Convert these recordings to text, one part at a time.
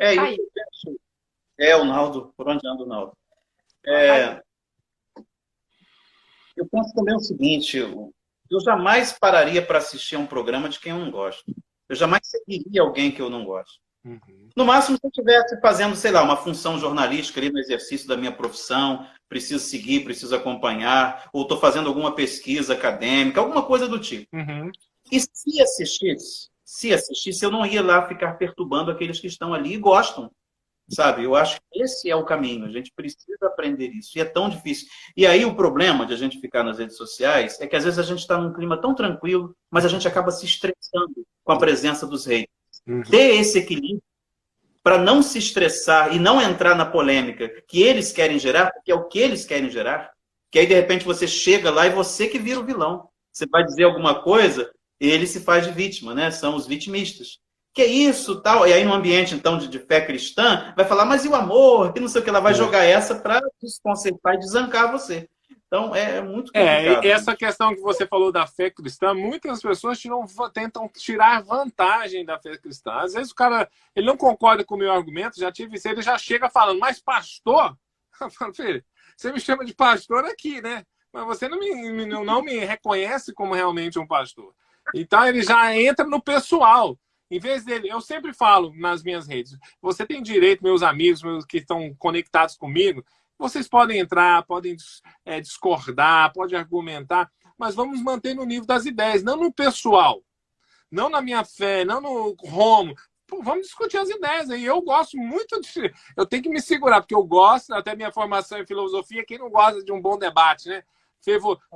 É isso caiu. que eu penso. O Naldo, por onde anda o Naldo? É, eu penso também o seguinte, eu jamais pararia para assistir a um programa de quem eu não gosto. Eu jamais seguiria alguém que eu não gosto. Uhum. No máximo, se eu estivesse fazendo, sei lá, uma função jornalística ali no exercício da minha profissão, preciso seguir, preciso acompanhar, ou estou fazendo alguma pesquisa acadêmica, alguma coisa do tipo. Uhum. E se assistisse, eu não ia lá ficar perturbando aqueles que estão ali e gostam, sabe? Eu acho que esse é o caminho, a gente precisa aprender isso, e é tão difícil. E aí o problema de a gente ficar nas redes sociais é que às vezes a gente está num clima tão tranquilo, mas a gente acaba se estressando com a presença dos haters. Uhum. Ter esse equilíbrio para não se estressar e não entrar na polêmica que eles querem gerar, porque é o que eles querem gerar, que aí de repente você chega lá e você que vira o vilão. Você vai dizer alguma coisa, ele se faz de vítima, né? São os vitimistas. Que é isso, tal. E aí no ambiente, então, de fé cristã, vai falar, mas e o amor? Que não sei o que, ela vai jogar essa para desconcertar e desancar você. Então, é muito complicado. Essa questão que você falou da fé cristã, muitas pessoas tentam tirar vantagem da fé cristã. Às vezes o cara ele não concorda com o meu argumento, ele já chega falando, mas pastor? Eu falo, filho, você me chama de pastor aqui, né? Mas você não me reconhece como realmente um pastor. Então ele já entra no pessoal. Em vez dele, eu sempre falo nas minhas redes, você tem direito, meus amigos que estão conectados comigo, vocês podem entrar, podem discordar, podem argumentar, mas vamos manter no nível das ideias, não no pessoal, não na minha fé, não no rumo. Pô, vamos discutir as ideias aí. Eu gosto muito de... Eu tenho que me segurar, porque eu gosto, até minha formação em filosofia, quem não gosta de um bom debate, né?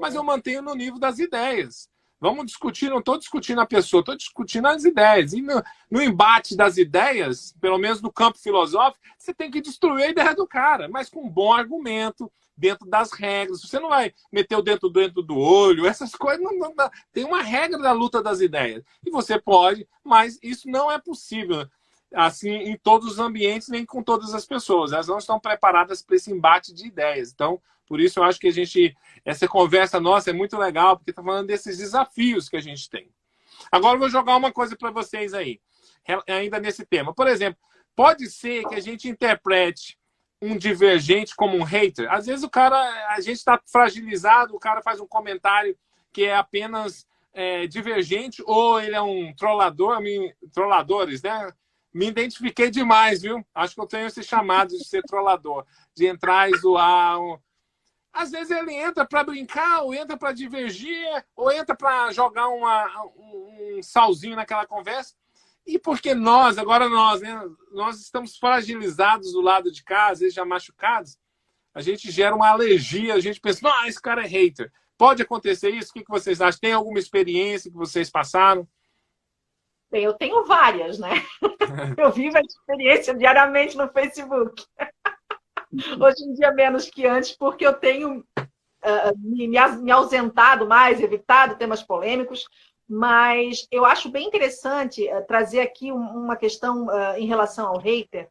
Mas eu mantenho no nível das ideias. Vamos discutir, não estou discutindo a pessoa, estou discutindo as ideias. E no embate das ideias, pelo menos no campo filosófico, você tem que destruir a ideia do cara, mas com um bom argumento, dentro das regras. Você não vai meter o dedo dentro do olho, essas coisas. Não dá. Tem uma regra da luta das ideias. E você pode, mas isso não é possível assim em todos os ambientes, nem com todas as pessoas. Elas não estão preparadas para esse embate de ideias. Então, por isso eu acho que essa conversa nossa é muito legal, porque está falando desses desafios que a gente tem. Agora eu vou jogar uma coisa para vocês aí, ainda nesse tema. Por exemplo, pode ser que a gente interprete um divergente como um hater. Às vezes a gente está fragilizado, o cara faz um comentário que é apenas divergente, ou ele é um trolladores, né? Me identifiquei demais, viu? Acho que eu tenho esse chamado de ser trollador, de entrar e zoar. Às vezes ele entra para brincar, ou entra para divergir, ou entra para jogar um salzinho naquela conversa. E porque nós, né? Nós estamos fragilizados do lado de cá, às vezes já machucados, a gente gera uma alergia, a gente pensa, não, esse cara é hater. Pode acontecer isso? O que vocês acham? Tem alguma experiência que vocês passaram? Bem, eu tenho várias, né? Eu vivo a experiência diariamente no Facebook. Hoje em dia menos que antes, porque eu tenho me ausentado mais, evitado temas polêmicos, mas eu acho bem interessante trazer aqui uma questão em relação ao hater,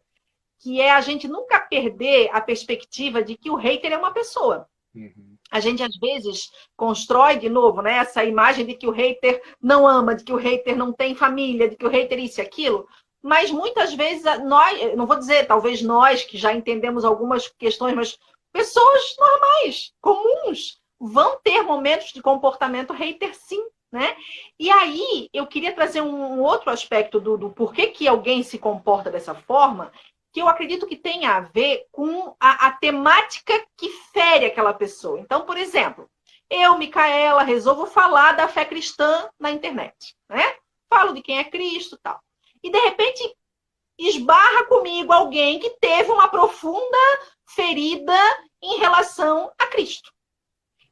que é a gente nunca perder a perspectiva de que o hater é uma pessoa. Uhum. A gente, às vezes, constrói, de novo, né, essa imagem de que o hater não ama, de que o hater não tem família, de que o hater isso e aquilo, mas muitas vezes nós, não vou dizer, talvez nós, que já entendemos algumas questões, mas pessoas normais, comuns, vão ter momentos de comportamento hater, sim, né? E aí, eu queria trazer um outro aspecto do porquê que alguém se comporta dessa forma, que eu acredito que tem a ver com a temática que fere aquela pessoa. Então, por exemplo, eu, Micaela, resolvo falar da fé cristã na internet, né? Falo de quem é Cristo e tal. E, de repente, esbarra comigo alguém que teve uma profunda ferida em relação a Cristo.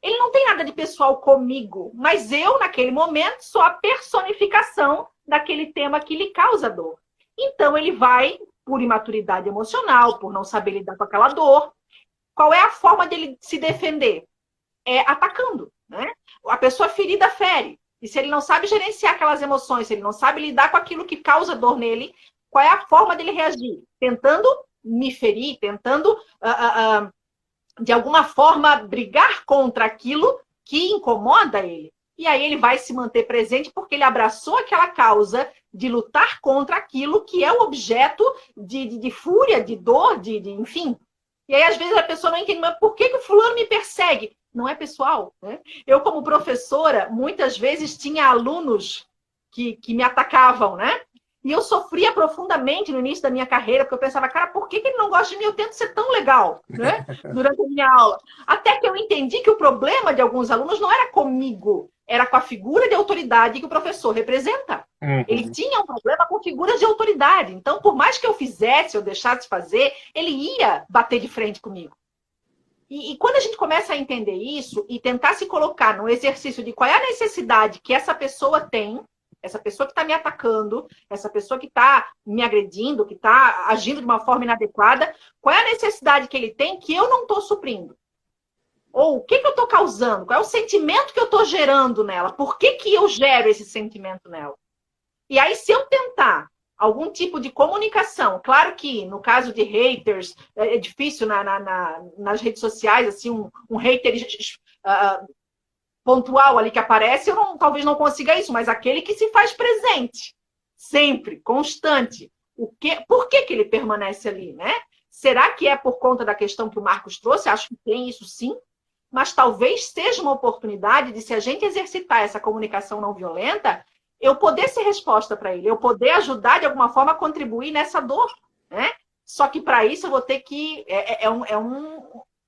Ele não tem nada de pessoal comigo, mas eu, naquele momento, sou a personificação daquele tema que lhe causa dor. Então, ele vai, por imaturidade emocional, por não saber lidar com aquela dor, qual é a forma dele se defender? É atacando, né? A pessoa ferida fere. E se ele não sabe gerenciar aquelas emoções, se ele não sabe lidar com aquilo que causa dor nele, qual é a forma dele reagir? Tentando me ferir, tentando, de alguma forma, brigar contra aquilo que incomoda ele. E aí ele vai se manter presente porque ele abraçou aquela causa de lutar contra aquilo que é o objeto de fúria, de dor, enfim. E aí, às vezes, a pessoa não entende, mas por que o fulano me persegue? Não é pessoal, né? Eu, como professora, muitas vezes tinha alunos que me atacavam, né? E eu sofria profundamente no início da minha carreira, porque eu pensava, cara, por que ele não gosta de mim? Eu tento ser tão legal, né? Durante a minha aula. Até que eu entendi que o problema de alguns alunos não era comigo, era com a figura de autoridade que o professor representa. Ele tinha um problema com figuras de autoridade. Então, por mais que eu fizesse ou deixasse de fazer, ele ia bater de frente comigo. E quando a gente começa a entender isso e tentar se colocar no exercício de qual é a necessidade que essa pessoa tem, essa pessoa que está me atacando, essa pessoa que está me agredindo, que está agindo de uma forma inadequada, qual é a necessidade que ele tem que eu não estou suprindo? Ou o que eu estou causando? Qual é o sentimento que eu estou gerando nela? Por que eu gero esse sentimento nela? E aí, se eu tentar algum tipo de comunicação, claro que no caso de haters, é difícil nas redes sociais, assim, um hater pontual ali que aparece, talvez não consiga isso, mas aquele que se faz presente, sempre, constante. Por que ele permanece ali, né? Será que é por conta da questão que o Marcos trouxe? Acho que tem isso sim, mas talvez seja uma oportunidade de, se a gente exercitar essa comunicação não violenta, eu poder ser resposta para ele, eu poder ajudar de alguma forma a contribuir nessa dor, né? Só que para isso eu vou ter que...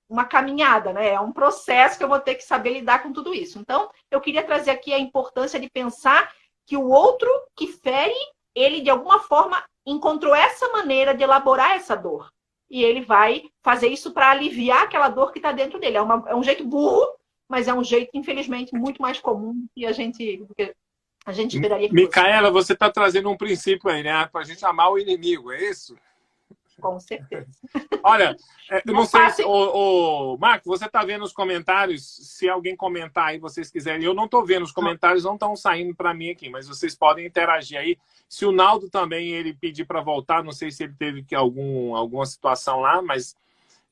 uma caminhada, né? É um processo que eu vou ter que saber lidar com tudo isso. Então, eu queria trazer aqui a importância de pensar que o outro que fere, ele de alguma forma encontrou essa maneira de elaborar essa dor. E ele vai fazer isso para aliviar aquela dor que está dentro dele. É um jeito burro, mas é um jeito, infelizmente, muito mais comum que a gente esperaria que Micaela, você está trazendo um princípio aí, né? Para a gente amar o inimigo, é isso? Com certeza. Olha, eu não sei se... Marco, você está vendo os comentários? Se alguém comentar aí, vocês quiserem. Eu não estou vendo, os comentários não estão saindo para mim aqui, mas vocês podem interagir aí. Se o Naldo também ele pedir para voltar, não sei se ele teve alguma situação lá, mas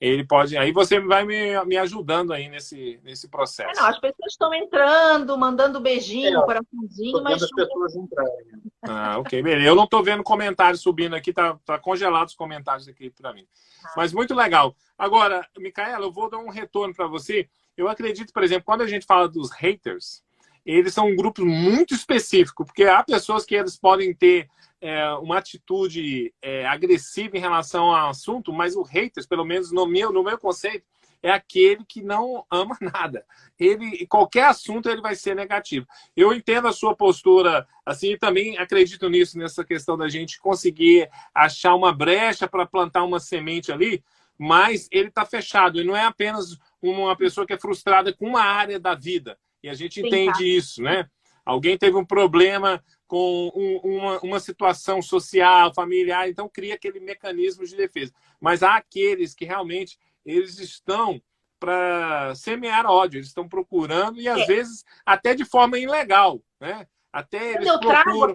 ele pode... Aí você vai me ajudando aí nesse processo. As pessoas estão entrando, mandando beijinho, coraçãozinho, mas... as pessoas entrarem. Ok, beleza. Eu não estou vendo comentários subindo aqui, tá congelado os comentários aqui para mim. Mas muito legal. Agora, Micaela, eu vou dar um retorno para você. Eu acredito, por exemplo, quando a gente fala dos haters, eles são um grupo muito específico, porque há pessoas que eles podem ter uma atitude agressiva em relação ao assunto, mas o haters, pelo menos no meu conceito, é aquele que não ama nada. Qualquer assunto ele vai ser negativo. Eu entendo a sua postura, assim, e também acredito nisso, nessa questão da gente conseguir achar uma brecha para plantar uma semente ali, mas ele está fechado. Ele não é apenas uma pessoa que é frustrada com uma área da vida. E a gente entende isso, né? Alguém teve um problema com uma situação social, familiar, então cria aquele mecanismo de defesa. Mas há aqueles que realmente eles estão para semear ódio, eles estão procurando, e às vezes até de forma ilegal, né? Até eles procuram,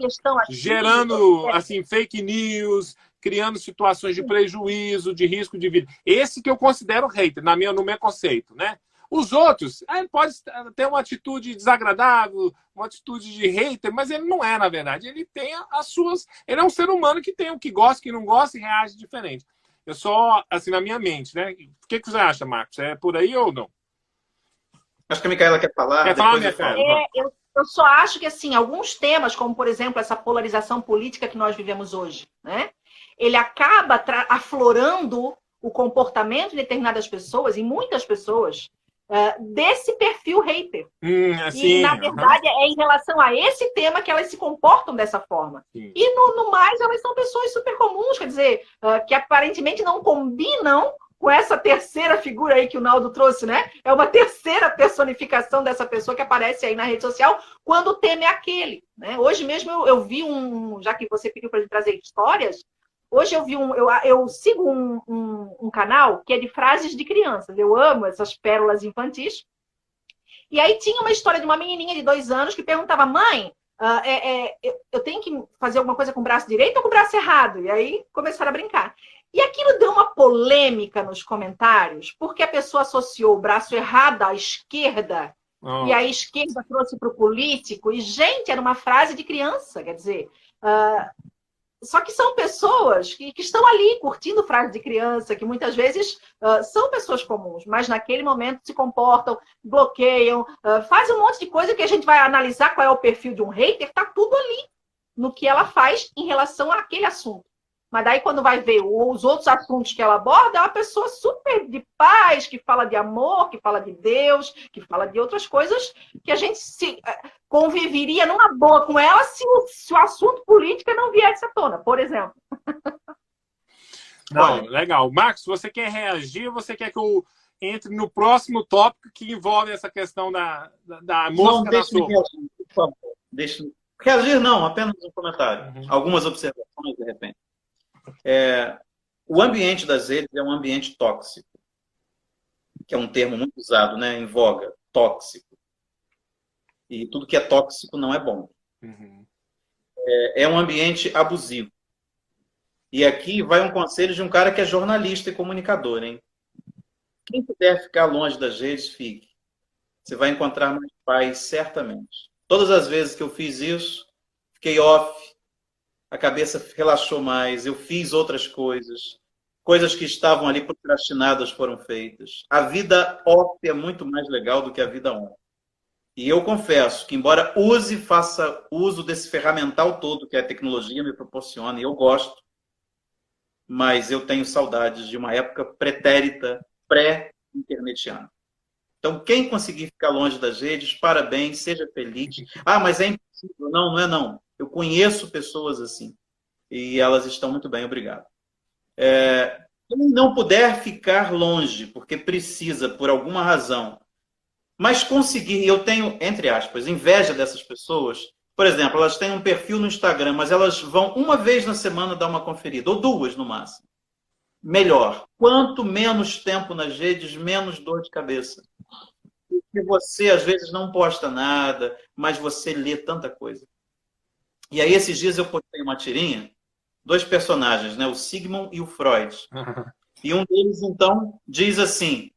gerando assim, fake news, criando situações de prejuízo, de risco de vida. Esse que eu considero hater, no meu conceito, né? Os outros, ele pode ter uma atitude desagradável, uma atitude de hater, mas ele não é, na verdade. Ele tem as suas... Ele é um ser humano que tem o que gosta, que não gosta e reage diferente. Eu só, assim, na minha mente, né? O que você acha, Marcos? É por aí ou não? Acho que a Micaela quer falar. Quer falar, Micaela? Eu só acho que, assim, alguns temas, como, por exemplo, essa polarização política que nós vivemos hoje, né? Ele acaba aflorando o comportamento de determinadas pessoas, e muitas pessoas, desse perfil hater. Assim, e, na verdade, é em relação a esse tema que elas se comportam dessa forma. Sim. E, no mais, elas são pessoas super comuns, quer dizer, que aparentemente não combinam com essa terceira figura aí que o Naldo trouxe, né? É uma terceira personificação dessa pessoa que aparece aí na rede social quando o tema é aquele, né? Hoje mesmo eu vi já que você pediu para ele trazer histórias, hoje eu vi eu sigo um canal que é de frases de crianças. Eu amo essas pérolas infantis. E aí tinha uma história de uma menininha de 2 anos que perguntava: mãe, eu tenho que fazer alguma coisa com o braço direito ou com o braço errado? E aí começaram a brincar. E aquilo deu uma polêmica nos comentários, porque a pessoa associou o braço errado à esquerda, e a esquerda trouxe para o político. E, gente, era uma frase de criança, quer dizer... Só que são pessoas que estão ali curtindo frase de criança, que muitas vezes são pessoas comuns, mas naquele momento se comportam, bloqueiam, fazem um monte de coisa que a gente vai analisar qual é o perfil de um hater, tá tudo ali no que ela faz em relação àquele assunto. Mas daí quando vai ver os outros assuntos que ela aborda, é uma pessoa super de paz, que fala de amor, que fala de Deus, que fala de outras coisas que a gente conviveria numa boa com ela se o assunto política não viesse à tona, por exemplo. Não, legal. Marcos, você quer reagir ou você quer que eu entre no próximo tópico que envolve essa questão da mosca na sopa? Reagir, por favor. Reagir não, apenas um comentário. Algumas observações, de repente. O ambiente das redes é um ambiente tóxico, que é um termo muito usado, né, em voga, tóxico. E tudo que é tóxico não é bom. É um ambiente abusivo. E aqui vai um conselho de um cara que é jornalista e comunicador, hein? Quem puder ficar longe das redes, fique. Você vai encontrar mais paz, certamente. Todas as vezes que eu fiz isso, fiquei off, a cabeça relaxou mais, eu fiz outras coisas, coisas que estavam ali procrastinadas foram feitas. A vida off é muito mais legal do que a vida on. E eu confesso que, embora faça uso desse ferramental todo que a tecnologia me proporciona, e eu gosto, mas eu tenho saudades de uma época pretérita, pré-internetiana. Então, quem conseguir ficar longe das redes, parabéns, seja feliz. Ah, mas é impossível. Não, não é não. Eu conheço pessoas assim. E elas estão muito bem, obrigado. Quem não puder ficar longe, porque precisa, por alguma razão, mas conseguir, eu tenho, entre aspas, inveja dessas pessoas. Por exemplo, elas têm um perfil no Instagram, mas elas vão uma vez na semana dar uma conferida, ou duas no máximo. Melhor. Quanto menos tempo nas redes, menos dor de cabeça. Porque você, às vezes, não posta nada, mas você lê tanta coisa. E aí, esses dias, eu postei uma tirinha, 2 personagens, né? O Sigmund e o Freud. E um deles, então, diz assim: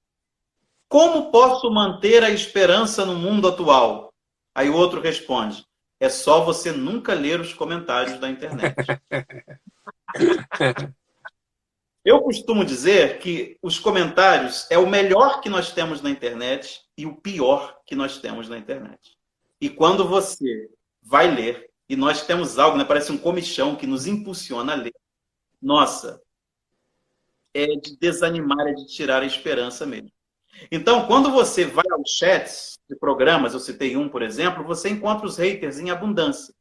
como posso manter a esperança no mundo atual? Aí o outro responde: é só você nunca ler os comentários da internet. Eu costumo dizer que os comentários é o melhor que nós temos na internet e o pior que nós temos na internet. E quando você vai ler, e nós temos algo, né, parece um comichão que nos impulsiona a ler, nossa, é de desanimar, é de tirar a esperança mesmo. Então, quando você vai aos chats de programas, eu citei um, por exemplo, você encontra os haters em abundância.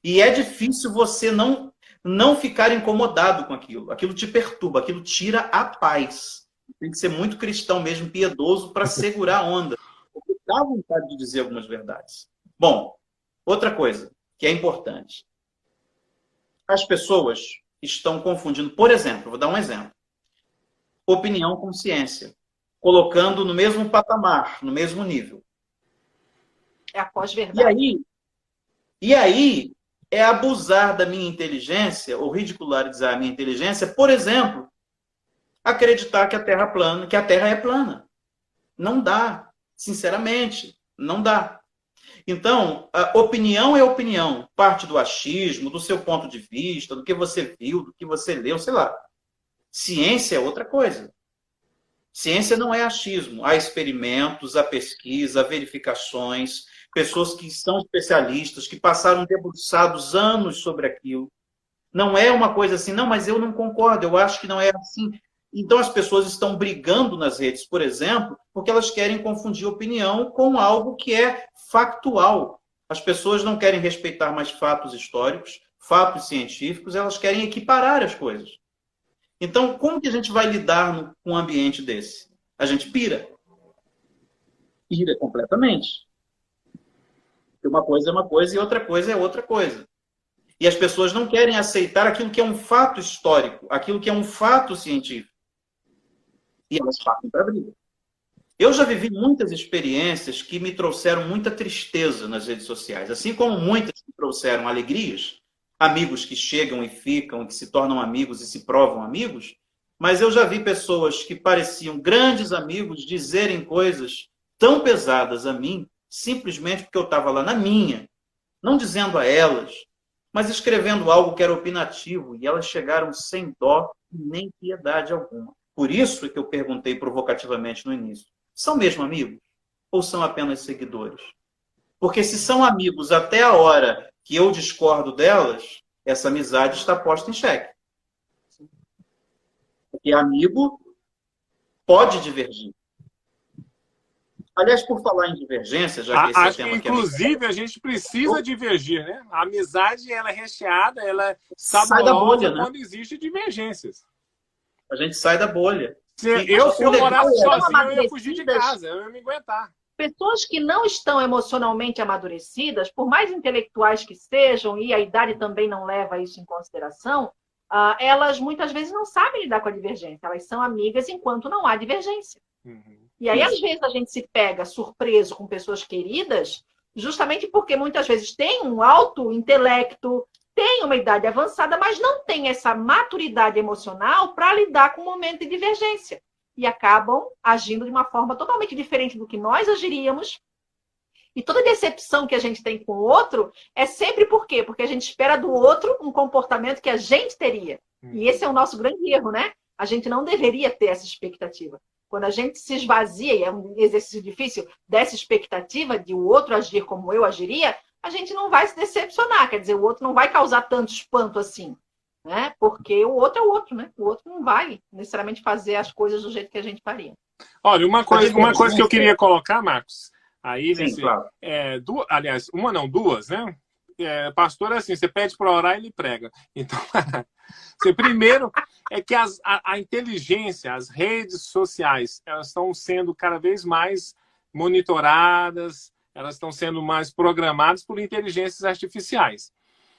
E é difícil você não ficar incomodado com aquilo. Aquilo te perturba, aquilo tira a paz. Tem que ser muito cristão mesmo, piedoso, para segurar a onda. Porque dá vontade de dizer algumas verdades. Bom, outra coisa que é importante. As pessoas estão confundindo, por exemplo, vou dar um exemplo. Opinião com ciência. Colocando no mesmo patamar, no mesmo nível. É a pós-verdade. E aí é abusar da minha inteligência, ou ridicularizar a minha inteligência, por exemplo, acreditar que a Terra é plana, que a Terra é plana. Não dá. Sinceramente, não dá. Então, a opinião é opinião. Parte do achismo, do seu ponto de vista, do que você viu, do que você leu, sei lá. Ciência é outra coisa. Ciência não é achismo. Há experimentos, há pesquisa, há verificações, pessoas que são especialistas, que passaram debruçados anos sobre aquilo. Não é uma coisa assim, não, mas eu não concordo, eu acho que não é assim. Então as pessoas estão brigando nas redes, por exemplo, porque elas querem confundir opinião com algo que é factual. As pessoas não querem respeitar mais fatos históricos, fatos científicos, elas querem equiparar as coisas. Então, como que a gente vai lidar com um ambiente desse? A gente pira. Pira completamente. Uma coisa é uma coisa e outra coisa é outra coisa. E as pessoas não querem aceitar aquilo que é um fato histórico, aquilo que é um fato científico. E elas partem para a briga. Eu já vivi muitas experiências que me trouxeram muita tristeza nas redes sociais. Assim como muitas me trouxeram alegrias, amigos que chegam e ficam, que se tornam amigos e se provam amigos, mas eu já vi pessoas que pareciam grandes amigos dizerem coisas tão pesadas a mim, simplesmente porque eu estava lá na minha, não dizendo a elas, mas escrevendo algo que era opinativo, e elas chegaram sem dó nem piedade alguma. Por isso que eu perguntei provocativamente no início, são mesmo amigos? Ou são apenas seguidores? Porque se são amigos até a hora que eu discordo delas, essa amizade está posta em xeque. Porque amigo pode divergir. Aliás, por falar em divergência, já que esse Acho é o tema que, inclusive, a gente precisa divergir, né? A amizade, ela é recheada, ela é sai da bolha, né? quando existem divergências. A gente sai da bolha. Se eu morasse sozinho, eu ia fugir de casa, eu ia me aguentar. Pessoas que não estão emocionalmente amadurecidas, por mais intelectuais que sejam, e a idade também não leva isso em consideração, elas muitas vezes não sabem lidar com a divergência. Elas são amigas enquanto não há divergência. Uhum. E aí, às vezes, a gente se pega surpreso com pessoas queridas, justamente porque muitas vezes tem um alto intelecto, tem uma idade avançada, mas não tem essa maturidade emocional para lidar com o momento de divergência. E acabam agindo de uma forma totalmente diferente do que nós agiríamos. E toda decepção que a gente tem com o outro é sempre por quê? Porque a gente espera do outro um comportamento que a gente teria. E esse é o nosso grande erro, né? A gente não deveria ter essa expectativa. Quando a gente se esvazia, e é um exercício difícil, dessa expectativa de o outro agir como eu agiria, a gente não vai se decepcionar. Quer dizer, o outro não vai causar tanto espanto assim. Né? Porque o outro é o outro, né? O outro não vai necessariamente fazer as coisas do jeito que a gente faria. Olha, uma coisa que eu queria colocar, Marcos, aí, sim, claro. Aliás, uma não, duas, né? Pastor é assim, você pede para orar e ele prega. Então, primeiro é que a inteligência, as redes sociais, elas estão sendo cada vez mais monitoradas, elas estão sendo mais programadas por inteligências artificiais.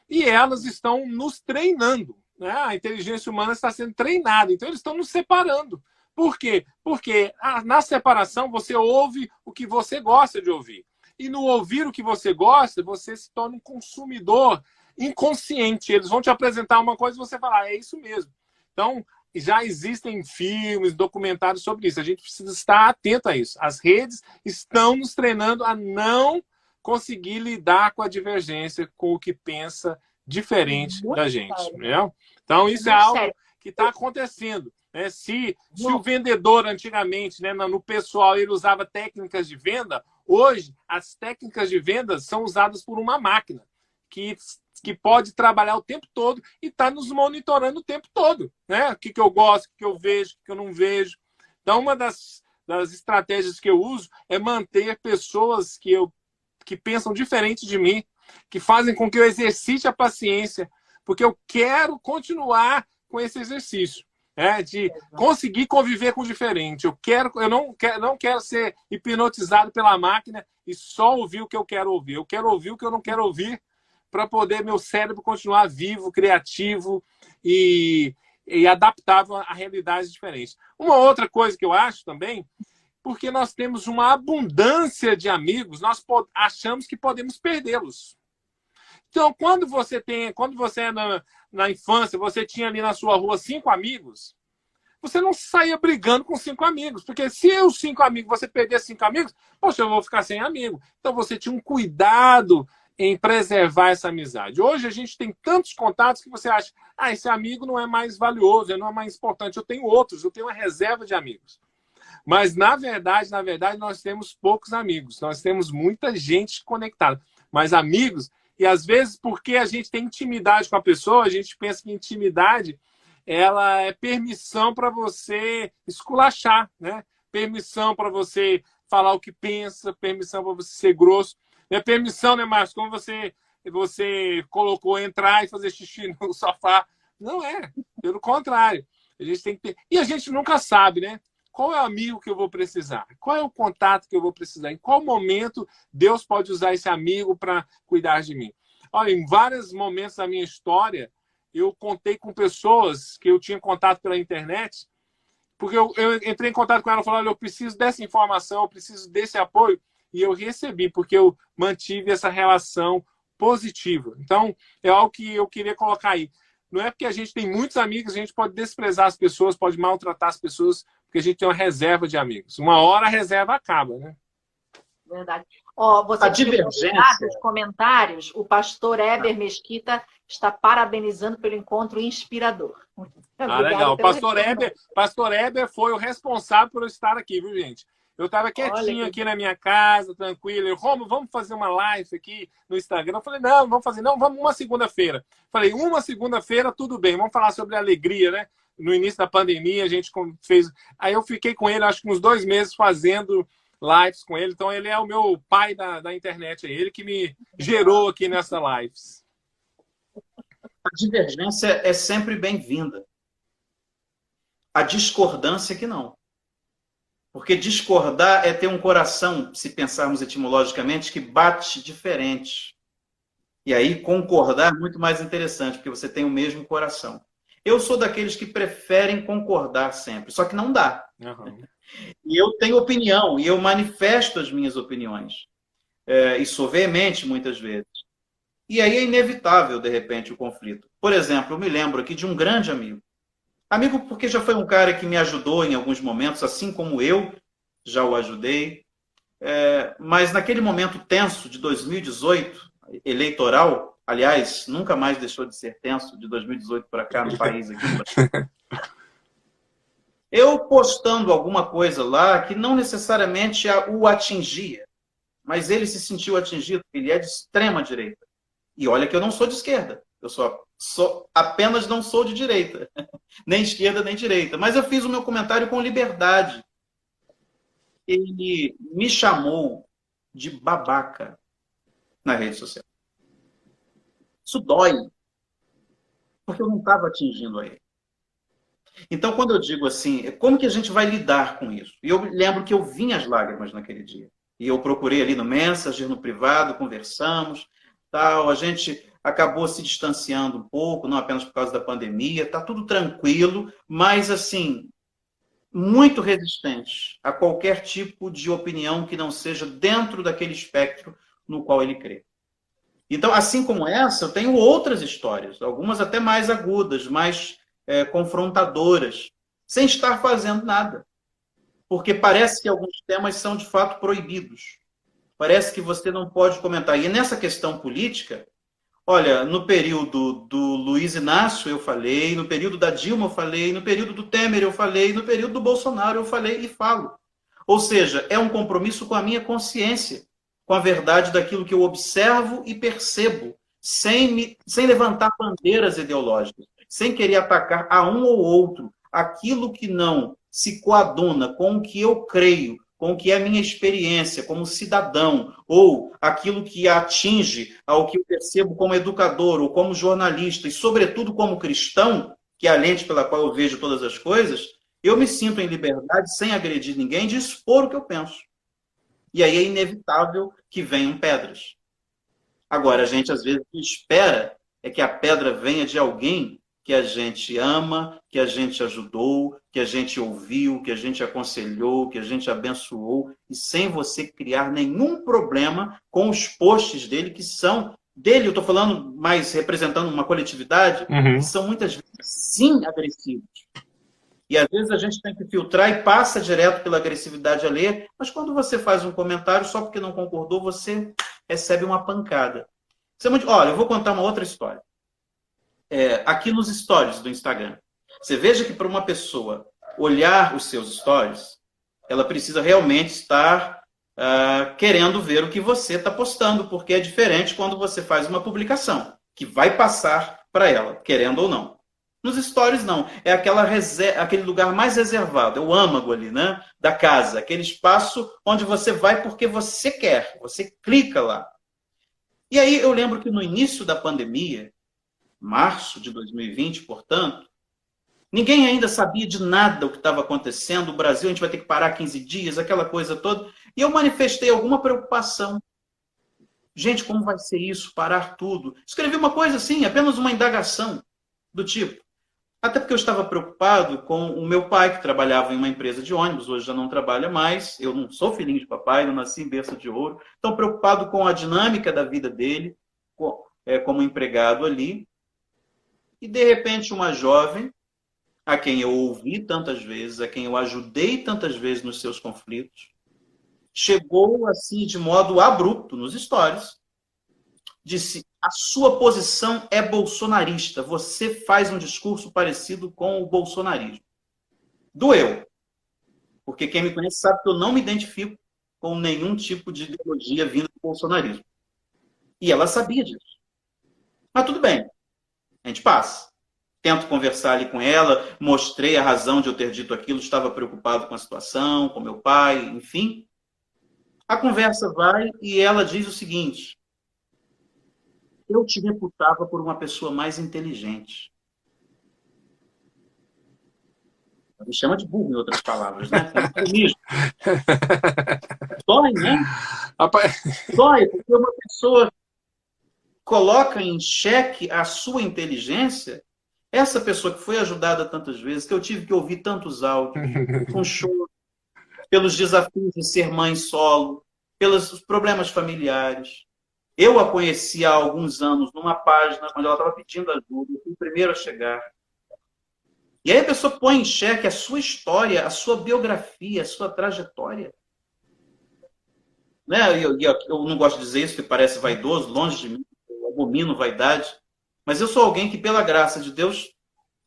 E elas estão nos treinando. Né? A inteligência humana está sendo treinada, então eles estão nos separando. Por quê? Porque na separação você ouve o que você gosta de ouvir. E no ouvir o que você gosta, você se torna um consumidor inconsciente. Eles vão te apresentar uma coisa e você fala, é isso mesmo. Então, já existem filmes, documentários sobre isso. A gente precisa estar atento a isso. As redes estão nos treinando a não conseguir lidar com a divergência, com o que pensa diferente da gente. Né? Então, isso é algo que está acontecendo. Né? Se o vendedor, antigamente, né, no pessoal, ele usava técnicas de venda, hoje, as técnicas de venda são usadas por uma máquina que pode trabalhar o tempo todo e está nos monitorando o tempo todo. Né? O que eu gosto, o que eu vejo, o que eu não vejo. Então, uma das estratégias que eu uso é manter pessoas que pensam diferente de mim, que fazem com que eu exercite a paciência, porque eu quero continuar com esse exercício. De conseguir conviver com o diferente. Eu não quero ser hipnotizado pela máquina e só ouvir o que eu quero ouvir. Eu quero ouvir o que eu não quero ouvir para poder meu cérebro continuar vivo, criativo e adaptável a realidades diferentes. Uma outra coisa que eu acho também, porque nós temos uma abundância de amigos, nós achamos que podemos perdê-los. Então, quando você é na infância, você tinha ali na sua rua 5 amigos, você não saía brigando com 5 amigos, porque se os 5 amigos, você perder 5 amigos, poxa, eu vou ficar sem amigo. Então, você tinha um cuidado em preservar essa amizade. Hoje, a gente tem tantos contatos que você acha, esse amigo não é mais valioso, ele não é mais importante, eu tenho outros, eu tenho uma reserva de amigos. Mas, na verdade, nós temos poucos amigos, nós temos muita gente conectada, mas amigos. E, às vezes, porque a gente tem intimidade com a pessoa, a gente pensa que intimidade ela é permissão para você esculachar, né? Permissão para você falar o que pensa, permissão para você ser grosso. Não é permissão, né, Márcio? Como você colocou entrar e fazer xixi no sofá. Não é, pelo contrário. A gente tem que ter... E a gente nunca sabe, né? Qual é o amigo que eu vou precisar? Qual é o contato que eu vou precisar? Em qual momento Deus pode usar esse amigo para cuidar de mim? Olha, em vários momentos da minha história, eu contei com pessoas que eu tinha contato pela internet, porque eu entrei em contato com ela e falei, olha, eu preciso dessa informação, eu preciso desse apoio, e eu recebi, porque eu mantive essa relação positiva. Então, é algo que eu queria colocar aí. Não é porque a gente tem muitos amigos, a gente pode desprezar as pessoas, pode maltratar as pessoas, porque a gente tem uma reserva de amigos. Uma hora a reserva acaba, né? Verdade. Ó, você A tinha divergência... colocado nos comentários, o pastor Heber Mesquita está parabenizando pelo encontro inspirador. Legal. Pelo Pastor Heber foi o responsável por eu estar aqui, viu, gente? Eu estava quietinho aqui na minha casa, tranquilo. Romo, vamos fazer uma live aqui no Instagram. Eu falei, não, vamos fazer. Não, vamos uma segunda-feira. Falei, uma segunda-feira, tudo bem. Vamos falar sobre alegria, né? No início da pandemia, a gente fez... Aí eu fiquei com ele, acho que uns 2 meses, fazendo lives com ele. Então, ele é o meu pai da internet. É ele que me gerou aqui nessa lives. A divergência é sempre bem-vinda. A discordância que não. Porque discordar é ter um coração, se pensarmos etimologicamente, que bate diferente. E aí concordar é muito mais interessante, porque você tem o mesmo coração. Eu sou daqueles que preferem concordar sempre, só que não dá. Uhum. E eu tenho opinião, e eu manifesto as minhas opiniões. E sou veemente muitas vezes. E aí é inevitável, de repente, o conflito. Por exemplo, eu me lembro aqui de um grande amigo. Amigo porque já foi um cara que me ajudou em alguns momentos, assim como eu já o ajudei. Mas naquele momento tenso de 2018, eleitoral, aliás, nunca mais deixou de ser tenso de 2018 para cá no país. Aqui no Brasil. Eu postando alguma coisa lá que não necessariamente o atingia, mas ele se sentiu atingido, ele é de extrema direita. E olha que eu não sou de esquerda, eu apenas não sou de direita, nem esquerda nem direita. Mas eu fiz o meu comentário com liberdade. Ele me chamou de babaca na rede social. Isso dói, porque eu não estava atingindo a ele. Então, quando eu digo assim, como que a gente vai lidar com isso? E eu lembro que eu vi as lágrimas naquele dia. E eu procurei ali no Messenger, no privado, conversamos, tal. A gente acabou se distanciando um pouco, não apenas por causa da pandemia, está tudo tranquilo, mas assim, muito resistente a qualquer tipo de opinião que não seja dentro daquele espectro no qual ele crê. Então, assim como essa, eu tenho outras histórias, algumas até mais agudas, mais confrontadoras, sem estar fazendo nada. Porque parece que alguns temas são, de fato, proibidos. Parece que você não pode comentar. E nessa questão política, olha, no período do Luiz Inácio eu falei, no período da Dilma eu falei, no período do Temer eu falei, no período do Bolsonaro eu falei e falo. Ou seja, é um compromisso com a minha consciência, com a verdade daquilo que eu observo e percebo, sem levantar bandeiras ideológicas, sem querer atacar a um ou outro, aquilo que não se coaduna com o que eu creio, com o que é a minha experiência como cidadão, ou aquilo que atinge ao que eu percebo como educador, ou como jornalista, e sobretudo como cristão, que é a lente pela qual eu vejo todas as coisas, eu me sinto em liberdade, sem agredir ninguém, de expor o que eu penso. E aí é inevitável que venham pedras. Agora, a gente às vezes espera que a pedra venha de alguém que a gente ama, que a gente ajudou, que a gente ouviu, que a gente aconselhou, que a gente abençoou, e sem você criar nenhum problema com os posts dele, que são dele, eu estou falando mais representando uma coletividade, que são muitas vezes, sim, agressivos. E às vezes a gente tem que filtrar e passa direto pela agressividade alheia, mas quando você faz um comentário, só porque não concordou, você recebe uma pancada. Olha, eu vou contar uma outra história. Aqui nos stories do Instagram. Você veja que para uma pessoa olhar os seus stories, ela precisa realmente estar querendo ver o que você está postando, porque é diferente quando você faz uma publicação, que vai passar para ela, querendo ou não. Nos stories, não. É aquele lugar mais reservado, é o âmago ali, né? Da casa, aquele espaço onde você vai porque você quer, você clica lá. E aí eu lembro que no início da pandemia, março de 2020, portanto, ninguém ainda sabia de nada o que estava acontecendo. O Brasil, a gente vai ter que parar 15 dias, aquela coisa toda. E eu manifestei alguma preocupação. Gente, como vai ser isso? Parar tudo? Escrevi uma coisa assim, apenas uma indagação do tipo. Até porque eu estava preocupado com o meu pai, que trabalhava em uma empresa de ônibus, hoje já não trabalha mais. Eu não sou filhinho de papai, não nasci em berço de ouro. Então, preocupado com a dinâmica da vida dele, como empregado ali. E, de repente, uma jovem, a quem eu ouvi tantas vezes, a quem eu ajudei tantas vezes nos seus conflitos, chegou assim de modo abrupto nos stories, disse: a sua posição é bolsonarista, você faz um discurso parecido com o bolsonarismo. Doeu, porque quem me conhece sabe que eu não me identifico com nenhum tipo de ideologia vinda do bolsonarismo. E ela sabia disso. Mas tudo bem, a gente passa. Tento conversar ali com ela, mostrei a razão de eu ter dito aquilo, estava preocupado com a situação, com meu pai, enfim. A conversa vai e ela diz o seguinte: eu te reputava por uma pessoa mais inteligente. Me chama de burro, em outras palavras, né? Dói, né? Dói, porque uma pessoa coloca em xeque a sua inteligência. Essa pessoa que foi ajudada tantas vezes, que eu tive que ouvir tantos áudios, com choro, pelos desafios de ser mãe solo, pelos problemas familiares. Eu a conheci há alguns anos numa página, quando ela estava pedindo ajuda, eu fui o primeiro a chegar. E aí a pessoa põe em xeque a sua história, a sua biografia, a sua trajetória. Né? Eu não gosto de dizer isso, que parece vaidoso, longe de mim, eu abomino vaidade, mas eu sou alguém que, pela graça de Deus,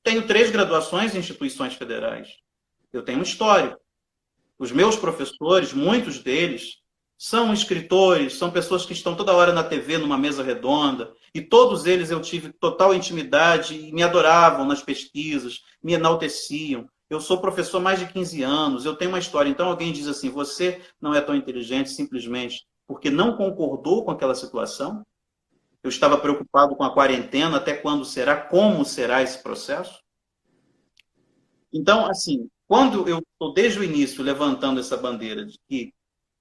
tenho 3 graduações em instituições federais. Eu tenho um histórico. Os meus professores, muitos deles, são escritores, são pessoas que estão toda hora na TV, numa mesa redonda, e todos eles eu tive total intimidade e me adoravam nas pesquisas, me enalteciam. Eu sou professor há mais de 15 anos, eu tenho uma história. Então alguém diz assim: você não é tão inteligente simplesmente porque não concordou com aquela situação? Eu estava preocupado com a quarentena, até quando será, como será esse processo? Então, assim, quando eu estou desde o início levantando essa bandeira de que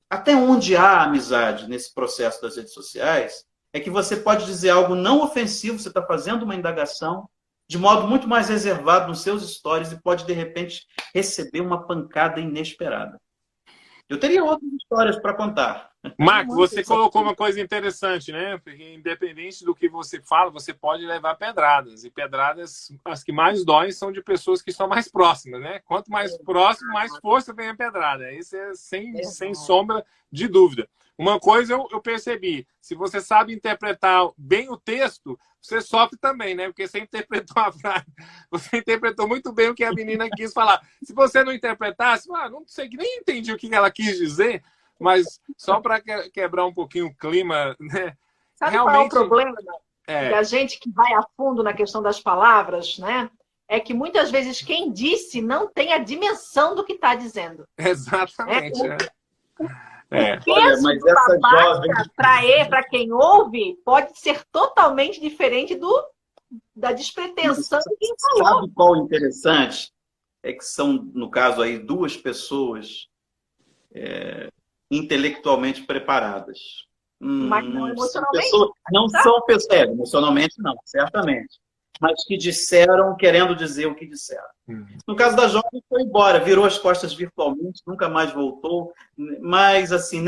até onde há amizade nesse processo das redes sociais, é que você pode dizer algo não ofensivo, você está fazendo uma indagação de modo muito mais reservado nos seus stories e pode, de repente, receber uma pancada inesperada. Eu teria outras histórias para contar. Marco, você colocou uma coisa interessante, né? Porque independente do que você fala, você pode levar pedradas. E pedradas, as que mais doem, são de pessoas que estão mais próximas, né? Quanto mais próximo, mais força vem a pedrada. Isso é sem sombra de dúvida. Uma coisa eu percebi: se você sabe interpretar bem o texto, você sofre também, né? Porque você interpretou a frase, você interpretou muito bem o que a menina quis falar. Se você não interpretasse, não sei, nem entendi o que ela quis dizer, mas só para quebrar um pouquinho o clima, né? Sabe realmente, qual é o problema da gente que vai a fundo na questão das palavras, né? É que muitas vezes quem disse não tem a dimensão do que está dizendo. Exatamente. Olha, mas essa jovem para quem ouve pode ser totalmente diferente da despretensão de quem falou. Sabe qual é interessante? É que são, no caso aí, 2 pessoas intelectualmente preparadas. Mas não emocionalmente? São pessoas, emocionalmente não, certamente. Mas que disseram querendo dizer o que disseram. No caso da jovem, foi embora, virou as costas virtualmente, nunca mais voltou. Mas, assim,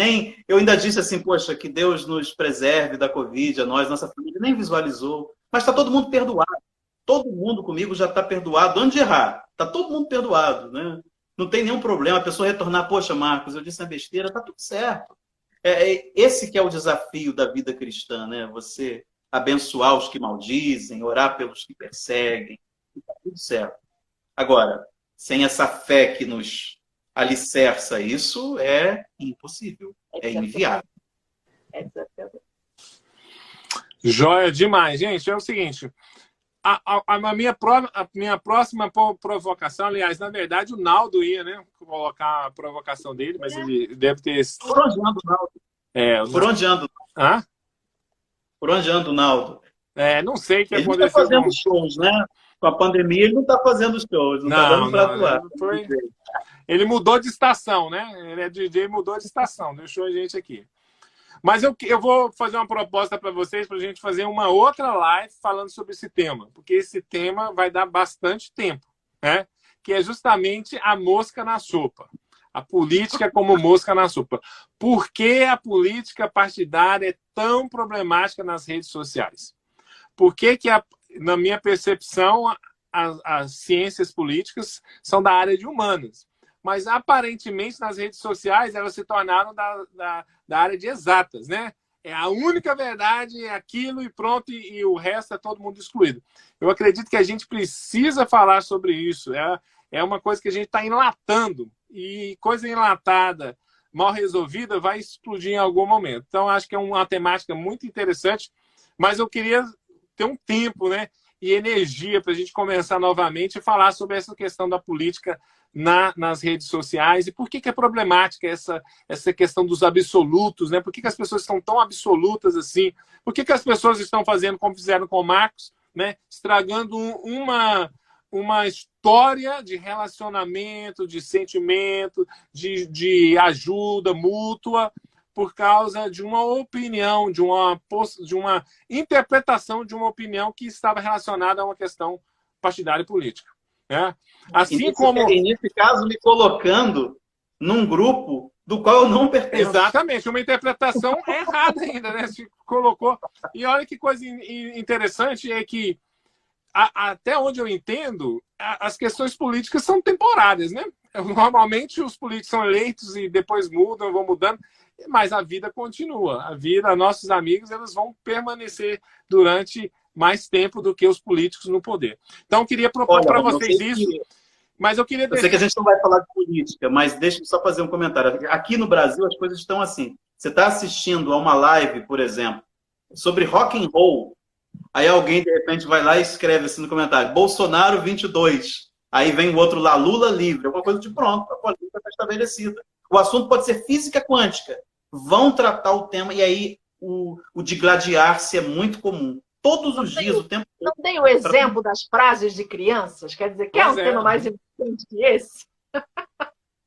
eu ainda disse assim: poxa, que Deus nos preserve da Covid, a nós, nossa família, nem visualizou. Mas está todo mundo perdoado. Todo mundo comigo já está perdoado. Onde errar? Está todo mundo perdoado, né? Não tem nenhum problema a pessoa retornar: poxa, Marcos, eu disse uma besteira, está tudo certo. Esse que é o desafio da vida cristã, né? Você abençoar os que maldizem, orar pelos que perseguem, está tudo certo. Agora, sem essa fé que nos alicerça, isso é impossível, é inviável. Joia demais. Gente, é o seguinte: a minha próxima provocação, aliás, na verdade, o Naldo ia, né, colocar a provocação dele, mas ele deve ter... Por onde anda o Naldo? Por onde anda? Hã? Por onde anda o Naldo? Não sei o que aconteceu. Ele está fazendo shows, né? Com a pandemia, ele não está fazendo shows, não está dando para atuar. Ele mudou de estação, né? Ele é DJ e mudou de estação, deixou a gente aqui. Mas eu vou fazer uma proposta para vocês, para a gente fazer uma outra live falando sobre esse tema, porque esse tema vai dar bastante tempo, né? Que é justamente a mosca na sopa. A política como mosca na sopa. Por que a política partidária é tão problemática nas redes sociais? Por que na minha percepção, as ciências políticas são da área de humanas? mas aparentemente nas redes sociais elas se tornaram da área de exatas, né? É a única verdade, é aquilo e pronto, e o resto é todo mundo excluído. Eu acredito que a gente precisa falar sobre isso. É uma coisa que a gente está enlatando, e coisa enlatada, mal resolvida, vai explodir em algum momento. Então, acho que é uma temática muito interessante, mas eu queria ter um tempo, né, e energia para a gente começar novamente e falar sobre essa questão da política nas redes sociais e por que é problemática essa questão dos absolutos, né? Por que as pessoas estão tão absolutas assim? Por que as pessoas estão fazendo como fizeram com o Marcos, né? Estragando uma história de relacionamento, de sentimento, de ajuda mútua, por causa de uma opinião, de uma interpretação de uma opinião que estava relacionada a uma questão partidária e política. Né? Assim e nesse caso, me colocando num grupo do qual eu não pertenço. Exatamente, uma interpretação errada ainda, né? Se colocou. E olha que coisa interessante é que, até onde eu entendo, as questões políticas são temporárias, né? Normalmente os políticos são eleitos e depois mudam, vão mudando, mas a vida continua. Nossos amigos, eles vão permanecer durante mais tempo do que os políticos no poder. Então, eu queria propor para vocês isso, mas eu queria... Eu sei que a gente não vai falar de política, mas deixa eu só fazer um comentário. Aqui no Brasil, as coisas estão assim. Você está assistindo a uma live, por exemplo, sobre rock and roll, aí alguém, de repente, vai lá e escreve assim no comentário, Bolsonaro 22. Aí vem o outro lá, Lula livre. Alguma coisa de pronto, a política está estabelecida. O assunto pode ser física quântica. Vão tratar o tema, e aí o digladiar-se é muito comum. Todos os dias, o tempo todo. Não tem o exemplo das frases de crianças? Quer dizer, quer um tema mais importante que esse?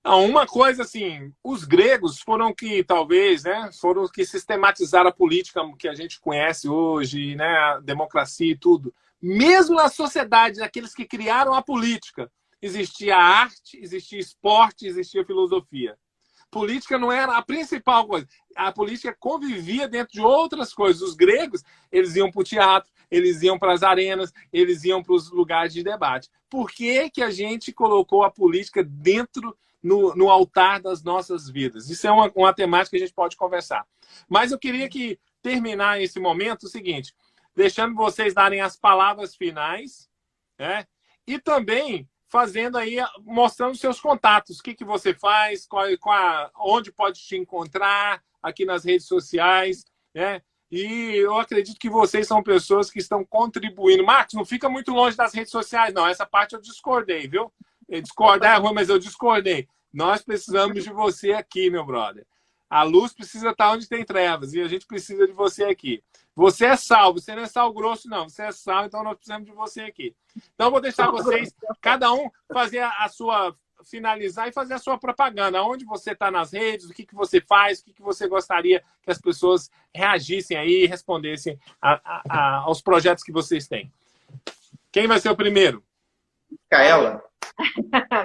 Não, uma coisa assim, os gregos foram que, talvez, né, foram que sistematizaram a política que a gente conhece hoje, né, a democracia e tudo. Mesmo na sociedade, aqueles que criaram a política, existia arte, existia esporte, existia filosofia. Política não era a principal coisa. A política convivia dentro de outras coisas. Os gregos, eles iam para o teatro, eles iam para as arenas, eles iam para os lugares de debate. Por que a gente colocou a política dentro, no altar das nossas vidas? Isso é uma temática que a gente pode conversar. Mas eu queria terminar esse momento o seguinte, deixando vocês darem as palavras finais, né? E também fazendo aí, mostrando seus contatos, o que você faz, onde pode te encontrar aqui nas redes sociais, né? E eu acredito que vocês são pessoas que estão contribuindo. Marcos, não fica muito longe das redes sociais, não. Essa parte eu discordei, viu? Discordar é ruim, mas eu discordei. Nós precisamos de você aqui, meu brother. A luz precisa estar onde tem trevas e a gente precisa de você aqui. Você é sal, você não é sal grosso, não. Você é sal, então nós precisamos de você aqui. Então, eu vou deixar vocês, cada um, fazer finalizar e fazer a sua propaganda. Onde você está nas redes, o que você faz, o que você gostaria que as pessoas reagissem aí e respondessem aos projetos que vocês têm. Quem vai ser o primeiro? Micaela.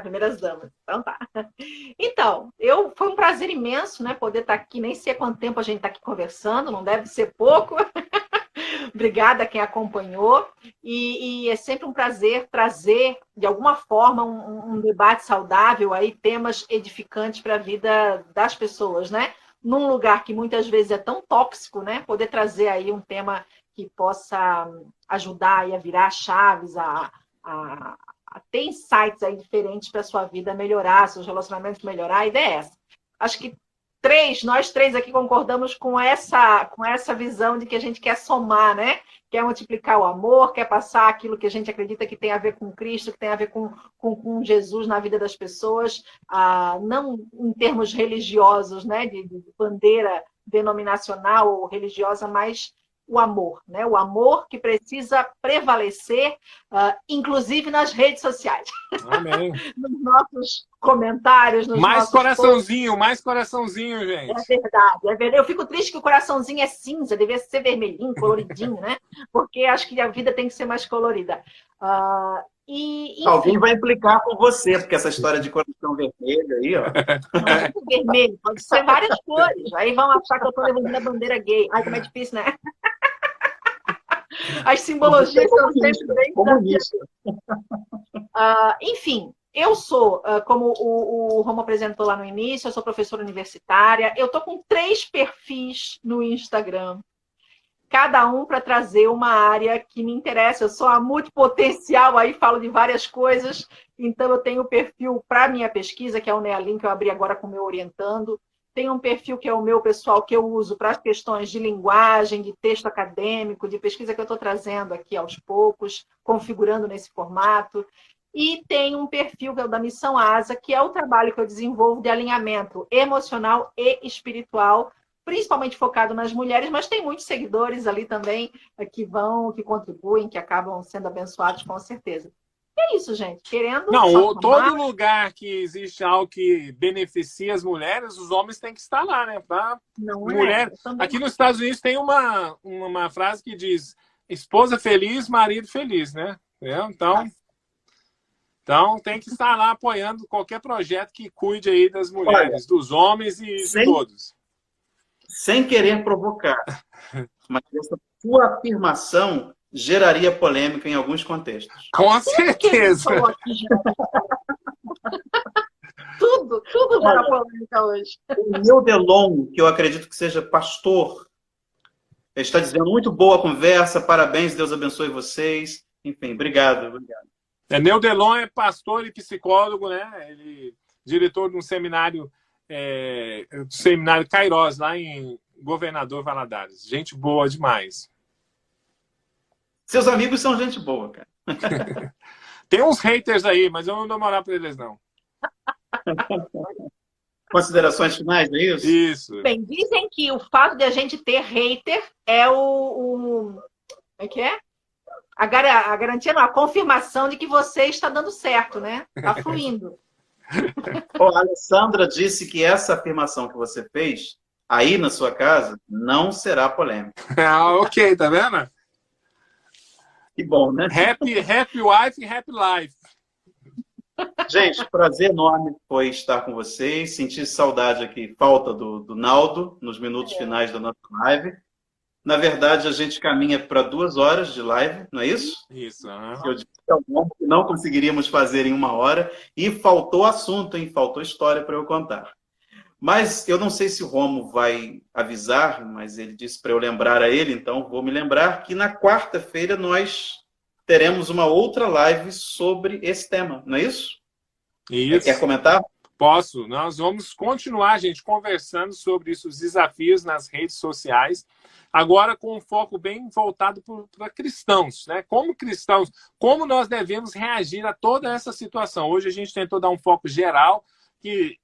Primeiras damas. Então tá. Então, foi um prazer imenso, né, poder estar aqui. Nem sei quanto tempo a gente está aqui conversando, não deve ser pouco. Obrigada a quem acompanhou. E é sempre um prazer trazer, de alguma forma, um debate saudável, aí, temas edificantes para a vida das pessoas, né? Num lugar que muitas vezes é tão tóxico, né? Poder trazer aí um tema que possa ajudar aí a virar chaves, a ter insights aí diferentes para a sua vida melhorar, seus relacionamentos melhorar. A ideia é essa. Acho que nós três aqui concordamos com essa visão de que a gente quer somar, né? Quer multiplicar o amor, quer passar aquilo que a gente acredita que tem a ver com Cristo, que tem a ver com Jesus na vida das pessoas, não em termos religiosos, né? De bandeira denominacional ou religiosa, mas o amor, né? O amor que precisa prevalecer, inclusive nas redes sociais. Amém. Nos nossos comentários, nos mais nossos coraçãozinho, posts. Mais coraçãozinho, gente. É verdade. Eu fico triste que o coraçãozinho é cinza, devia ser vermelhinho, coloridinho, né? Porque acho que a vida tem que ser mais colorida. Enfim, alguém vai implicar com você, porque essa história de coração vermelho aí, ó. Não é vermelho, pode ser várias cores. Aí vão achar que eu estou levantando a bandeira gay. Ai, como é difícil, né? As simbologias são sempre bem... comunista. Enfim, Eu sou, como o Romo apresentou lá no início, eu sou professora universitária. Eu estou com 3 perfis no Instagram. Cada um para trazer uma área que me interessa. Eu sou a multipotencial, aí falo de várias coisas. Então, eu tenho o perfil para minha pesquisa, que é o Nealim, que eu abri agora com o meu orientando. Tenho um perfil que é o meu pessoal, que eu uso para as questões de linguagem, de texto acadêmico, de pesquisa que eu estou trazendo aqui aos poucos, configurando nesse formato. E tem um perfil que é o da Missão Asa, que é o trabalho que eu desenvolvo de alinhamento emocional e espiritual, principalmente focado nas mulheres, mas tem muitos seguidores ali também que contribuem, que acabam sendo abençoados com certeza. É isso, gente. Querendo. Não, todo lugar que existe algo que beneficia as mulheres, os homens têm que estar lá, né? Pra não mulher. Aqui nos Estados Unidos tem uma frase que diz: esposa feliz, marido feliz, né? Então tem que estar lá apoiando qualquer projeto que cuide aí das mulheres, dos homens e de todos. Sem querer provocar, mas essa sua afirmação geraria polêmica em alguns contextos. Com certeza. Tudo gera polêmica hoje. O meu Delon, que eu acredito que seja pastor, está dizendo: muito boa a conversa, parabéns, Deus abençoe vocês. Enfim, obrigado. Neu Delon é pastor e psicólogo, né? Ele diretor de um seminário Kairos, lá em Governador Valadares. Gente boa demais. Seus amigos são gente boa, cara. Tem uns haters aí, mas eu não dou moral para eles, não. Considerações finais, é isso? Isso. Bem, dizem que o fato de a gente ter hater é como é que é? A garantia, não, a confirmação de que você está dando certo, né? Está fluindo. A Alessandra disse que essa afirmação que você fez aí na sua casa não será polêmica. Ok, tá vendo? Que bom, né? Happy wife, happy life. Gente, prazer enorme foi estar com vocês. Senti saudade aqui, falta do Naldo nos minutos finais da nossa live. Na verdade, a gente caminha para 2 horas de live, não é isso? Isso. Eu disse que não conseguiríamos fazer em 1 hora. E faltou assunto, hein? Faltou história para eu contar. Mas eu não sei se o Romo vai avisar, mas ele disse para eu lembrar a ele, então vou me lembrar que na quarta-feira nós teremos uma outra live sobre esse tema, não é isso? Isso. Quer comentar? Posso. Nós vamos continuar, gente, conversando sobre isso, os desafios nas redes sociais, agora com um foco bem voltado para cristãos, né? Como cristãos, como nós devemos reagir a toda essa situação. Hoje a gente tentou dar um foco geral, que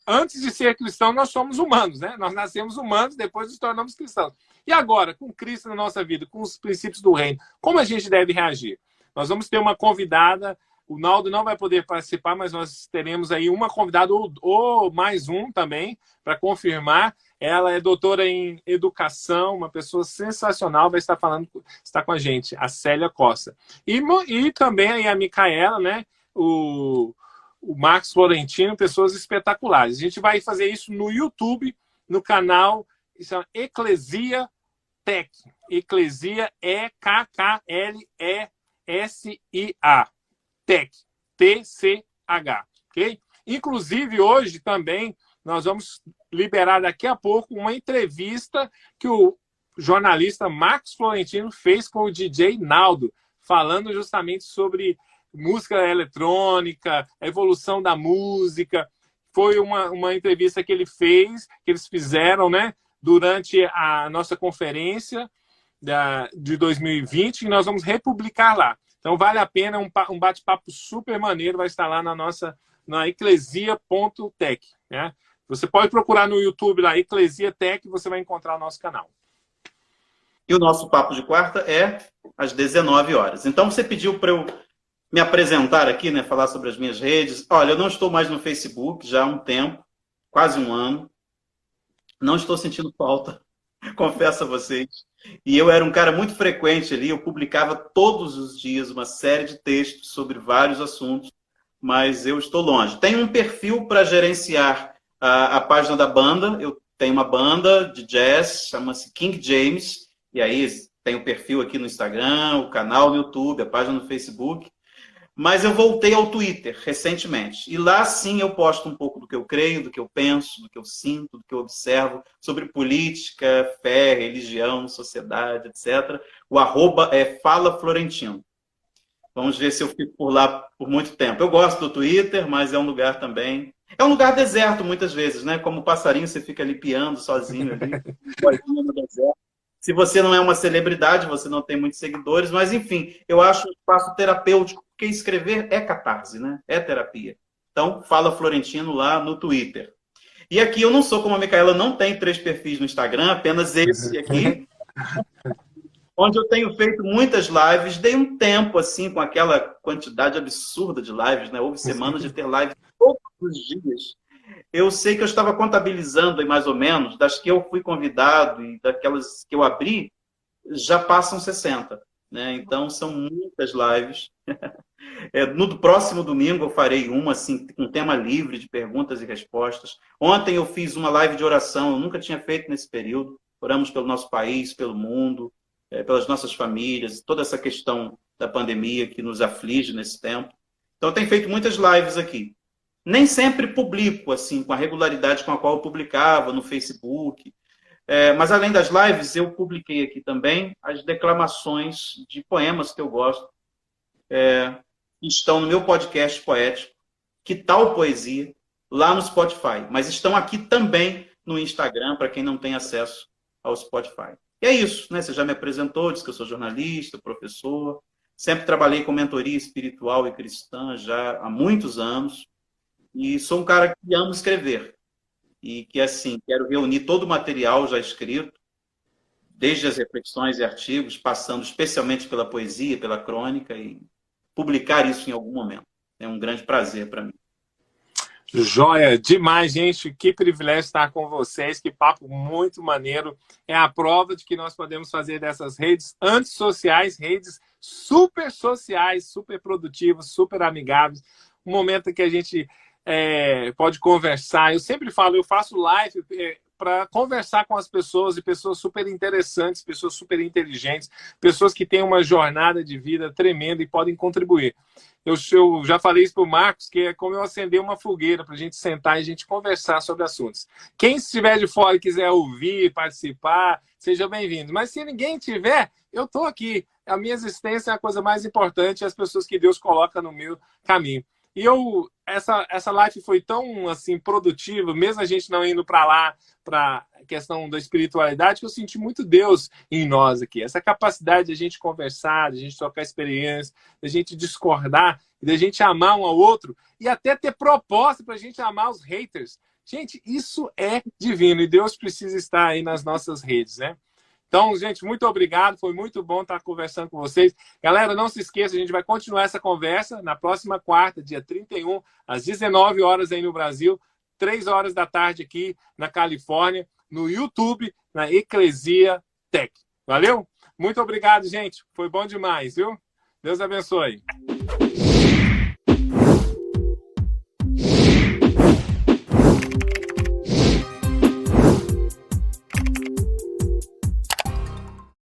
antes de ser cristão, nós somos humanos, né? Nós nascemos humanos, depois nos tornamos cristãos. E agora, com Cristo na nossa vida, com os princípios do reino, como a gente deve reagir? Nós vamos ter uma convidada, o Naldo não vai poder participar, mas nós teremos aí uma convidada, ou mais um também, para confirmar. Ela é doutora em educação, uma pessoa sensacional, vai estar com a gente, a Célia Costa. E também aí a Micaela, né? O Marcos Florentino, pessoas espetaculares. A gente vai fazer isso no YouTube, no canal Eclesia Tech. Eclesia EKKLESIA. Tech. TCH. Ok? Inclusive, hoje também, nós vamos liberar daqui a pouco uma entrevista que o jornalista Marcos Florentino fez com o DJ Naldo, falando justamente sobre música eletrônica, a evolução da música. Foi uma entrevista que eles fizeram, né, durante a nossa conferência de 2020, e nós vamos republicar lá. Então vale a pena, um bate-papo super maneiro, vai estar lá na eclesia.tech, né? Você pode procurar no YouTube lá, Eclesia Tech, você vai encontrar o nosso canal. E o nosso papo de quarta é às 19 horas. Então você pediu para eu me apresentar aqui, né, falar sobre as minhas redes. Olha, eu não estou mais no Facebook já há um tempo, quase 1 ano. Não estou sentindo falta, confesso a vocês. E eu era um cara muito frequente ali, eu publicava todos os dias uma série de textos sobre vários assuntos, mas eu estou longe. Tenho um perfil para gerenciar a página da banda. Eu tenho uma banda de jazz, chama-se King James, e aí tem o perfil aqui no Instagram, o canal no YouTube, a página no Facebook. Mas eu voltei ao Twitter recentemente. E lá, sim, eu posto um pouco do que eu creio, do que eu penso, do que eu sinto, do que eu observo sobre política, fé, religião, sociedade, etc. O arroba é Fala Florentino. Vamos ver se eu fico por lá por muito tempo. Eu gosto do Twitter, mas é um lugar também... É um lugar deserto, muitas vezes, né? Como passarinho, você fica ali piando sozinho ali, no deserto. Se você não é uma celebridade, você não tem muitos seguidores, mas, enfim, eu acho um espaço terapêutico, porque escrever é catarse, né? É terapia. Então, Fala Florentino lá no Twitter. E aqui eu não sou como a Micaela, não tem 3 perfis no Instagram, apenas esse aqui, onde eu tenho feito muitas lives. Dei um tempo, assim, com aquela quantidade absurda de lives, né? Houve semanas de ter lives todos os dias. Eu sei que eu estava contabilizando aí, mais ou menos, das que eu fui convidado e daquelas que eu abri, já passam 60. Né? Então, são muitas lives. No próximo domingo eu farei uma, assim, com tema livre de perguntas e respostas. Ontem eu fiz uma live de oração, eu nunca tinha feito nesse período. Oramos pelo nosso país, pelo mundo, pelas nossas famílias, toda essa questão da pandemia que nos aflige nesse tempo. Então, eu tenho feito muitas lives aqui. Nem sempre publico, assim, com a regularidade com a qual eu publicava no Facebook. Mas, além das lives, eu publiquei aqui também as declamações de poemas que eu gosto. Estão no meu podcast poético, Que Tal Poesia, lá no Spotify. Mas estão aqui também no Instagram, para quem não tem acesso ao Spotify. E é isso, né? Você já me apresentou, disse que eu sou jornalista, professor. Sempre trabalhei com mentoria espiritual e cristã já há muitos anos. E sou um cara que ama escrever. E que, assim, quero reunir todo o material já escrito, desde as reflexões e artigos, passando especialmente pela poesia, pela crônica, e publicar isso em algum momento. É um grande prazer para mim. Joia, demais, gente. Que privilégio estar com vocês. Que papo muito maneiro. É a prova de que nós podemos fazer dessas redes antissociais, redes super sociais, super produtivas, super amigáveis. Um momento que a gente pode conversar. Eu sempre falo, eu faço live para conversar com as pessoas, e pessoas super interessantes, pessoas super inteligentes, pessoas que têm uma jornada de vida tremenda e podem contribuir. Eu já falei isso para o Marcos, que é como eu acender uma fogueira para a gente sentar e a gente conversar sobre assuntos. Quem estiver de fora e quiser ouvir, participar, seja bem-vindo. Mas se ninguém tiver, eu estou aqui. A minha existência é a coisa mais importante, as pessoas que Deus coloca no meu caminho. E essa live foi tão assim, produtiva, mesmo a gente não indo para lá, para a questão da espiritualidade, que eu senti muito Deus em nós aqui. Essa capacidade de a gente conversar, de a gente trocar experiência, de a gente discordar, de a gente amar um ao outro e até ter proposta para a gente amar os haters. Gente, isso é divino e Deus precisa estar aí nas nossas redes, né? Então, gente, muito obrigado. Foi muito bom estar conversando com vocês. Galera, não se esqueça, a gente vai continuar essa conversa na próxima quarta, dia 31, às 19 horas aí no Brasil, 3 horas da tarde aqui na Califórnia, no YouTube, na Eclesia Tech. Valeu? Muito obrigado, gente. Foi bom demais, viu? Deus abençoe.